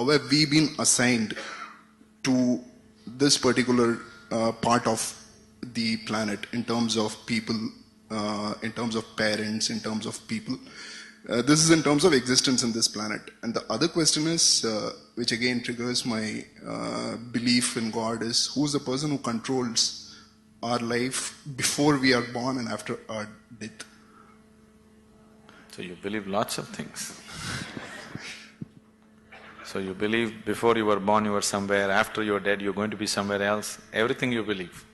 how have we been assigned to this particular part of the planet in terms of people, in terms of parents, in terms of people. This is in terms of existence in this planet. And the other question is, which again triggers my belief in God, is who's the person who controls our life before we are born and after our death? So you believe lots of things. So you believe before you were born you were somewhere, after you're dead you're going to be somewhere else, everything you believe.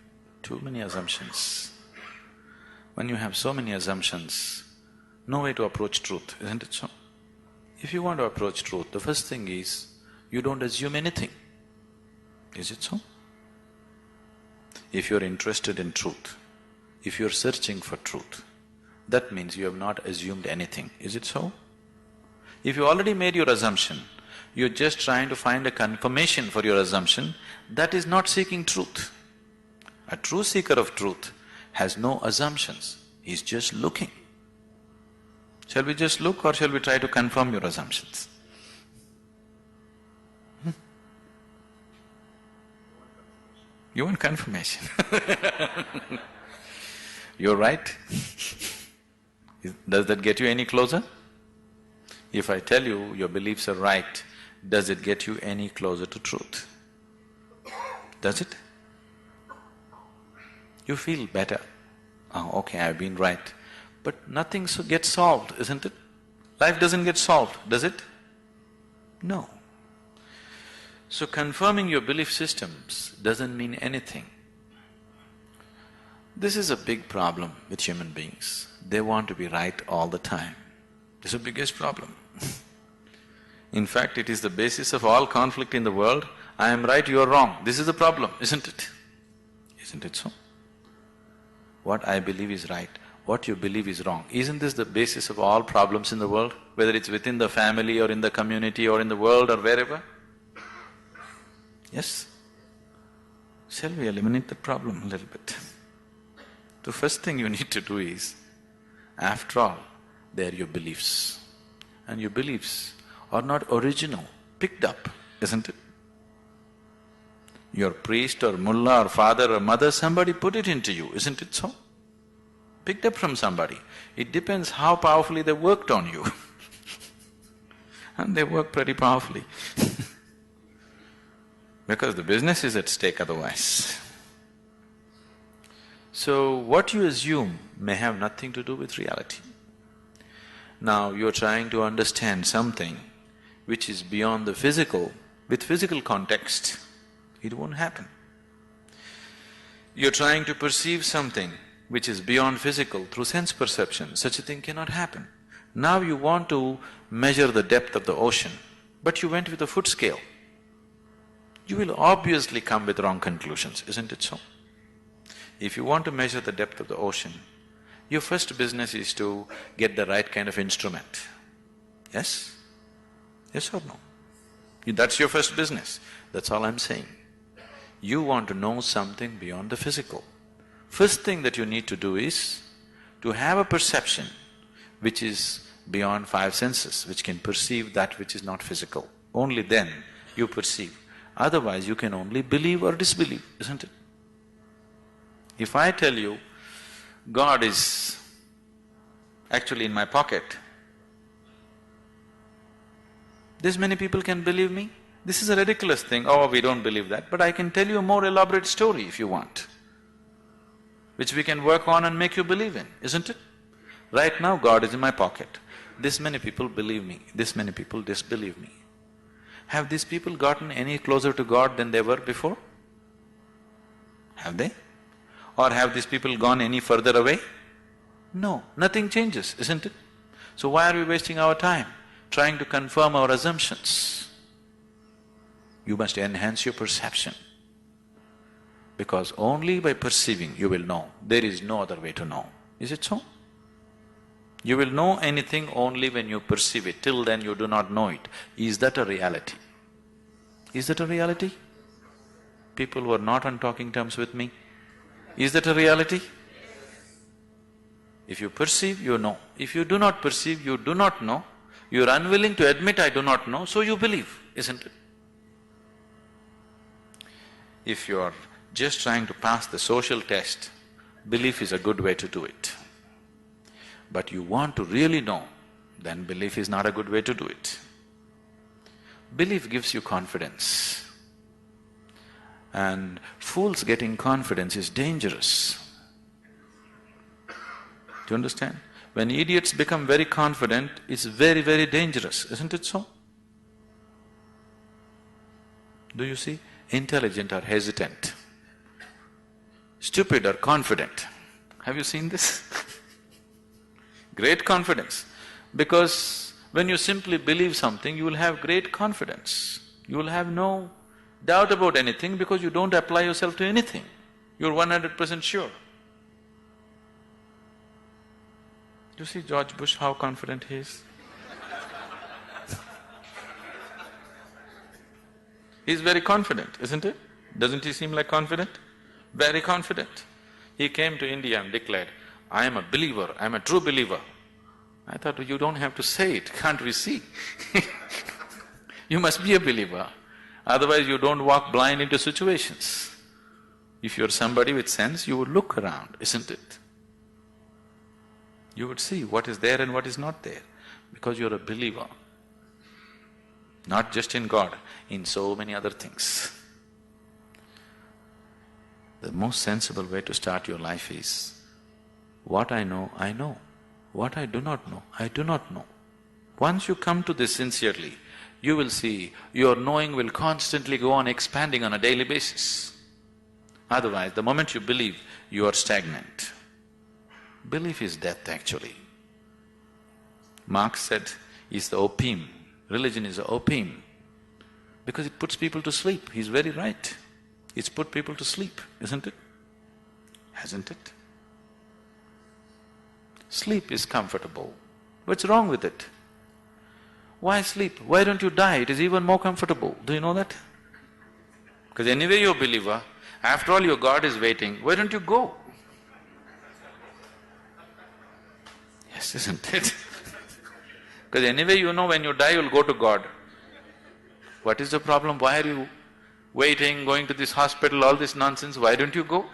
Too many assumptions. When you have so many assumptions, no way to approach truth, isn't it so? If you want to approach truth, the first thing is, you don't assume anything. Is it so? If you're interested in truth, if you're searching for truth, that means you have not assumed anything, is it so? If you already made your assumption, you're just trying to find a confirmation for your assumption, that is not seeking truth. A true seeker of truth has no assumptions, he's just looking. Shall we just look or shall we try to confirm your assumptions? You want confirmation? You're right. Does that get you any closer? If I tell you your beliefs are right, does it get you any closer to truth? Does it? You feel better. Oh, okay, I've been right. But nothing gets solved, isn't it? Life doesn't get solved, does it? No. So confirming your belief systems doesn't mean anything. This is a big problem with human beings. They want to be right all the time. This is the biggest problem. In fact, it is the basis of all conflict in the world. I am right, you are wrong. This is the problem, isn't it? Isn't it so? What I believe is right, what you believe is wrong. Isn't this the basis of all problems in the world? Whether it's within the family or in the community or in the world or wherever? Yes? Shall we eliminate the problem a little bit? The first thing you need to do is, after all, they are your beliefs. And your beliefs are not original, picked up, isn't it? Your priest or mullah or father or mother, somebody put it into you, isn't it so? Picked up from somebody. It depends how powerfully they worked on you. And they work pretty powerfully because the business is at stake otherwise. So what you assume may have nothing to do with reality. Now you're trying to understand something which is beyond the physical, with physical context, it won't happen. You're trying to perceive something which is beyond physical through sense perception, such a thing cannot happen. Now you want to measure the depth of the ocean, but you went with a foot scale. You will obviously come with wrong conclusions, isn't it so? If you want to measure the depth of the ocean, your first business is to get the right kind of instrument. Yes? Yes or no? That's your first business, that's all I'm saying. You want to know something beyond the physical. First thing that you need to do is to have a perception which is beyond five senses, which can perceive that which is not physical. Only then you perceive. Otherwise you can only believe or disbelieve, isn't it? If I tell you, God is actually in my pocket, this many people can believe me? This is a ridiculous thing, oh, we don't believe that, but I can tell you a more elaborate story if you want, which we can work on and make you believe in, isn't it? Right now, God is in my pocket. This many people believe me, this many people disbelieve me. Have these people gotten any closer to God than they were before? Have they? Or have these people gone any further away? No, nothing changes, isn't it? So why are we wasting our time trying to confirm our assumptions? You must enhance your perception, because only by perceiving you will know. There is no other way to know. Is it so? You will know anything only when you perceive it. Till then you do not know it. Is that a reality? Is that a reality? People who are not on talking terms with me, is that a reality? If you perceive, you know. If you do not perceive, you do not know. You're unwilling to admit, I do not know, so you believe, isn't it? If you're just trying to pass the social test, belief is a good way to do it. But you want to really know, then belief is not a good way to do it. Belief gives you confidence. And fools getting confidence is dangerous. Do you understand? When idiots become very confident, it's very, very dangerous, isn't it so? Do you see? Intelligent are hesitant. Stupid are confident. Have you seen this? Great confidence. Because when you simply believe something, you will have great confidence. You will have no doubt about anything because you don't apply yourself to anything. You're 100% sure. You see George Bush, how confident he is? He's very confident, isn't it? Doesn't he seem like confident? Very confident. He came to India and declared, I am a believer, I am a true believer. I thought, you don't have to say it, can't we see? You must be a believer, otherwise you don't walk blind into situations. If you're somebody with sense, you would look around, isn't it? You would see what is there and what is not there, because you're a believer. Not just in God, in so many other things. The most sensible way to start your life is, what I know, I know. What I do not know, I do not know. Once you come to this sincerely, you will see your knowing will constantly go on expanding on a daily basis. Otherwise, the moment you believe, you are stagnant. Belief is death actually. Marx said, is the opium, religion is the opium, because it puts people to sleep. He's very right. It's put people to sleep, isn't it? Hasn't it? Sleep is comfortable. What's wrong with it? Why sleep? Why don't you die? It is even more comfortable. Do you know that? Because anyway you're a believer, after all your God is waiting, why don't you go? Yes, isn't it? Because anyway you know when you die you'll go to God. What is the problem? Why are you waiting, going to this hospital, all this nonsense? Why don't you go?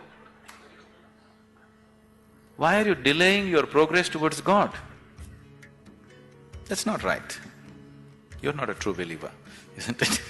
Why are you delaying your progress towards God? That's not right. You're not a true believer, isn't it?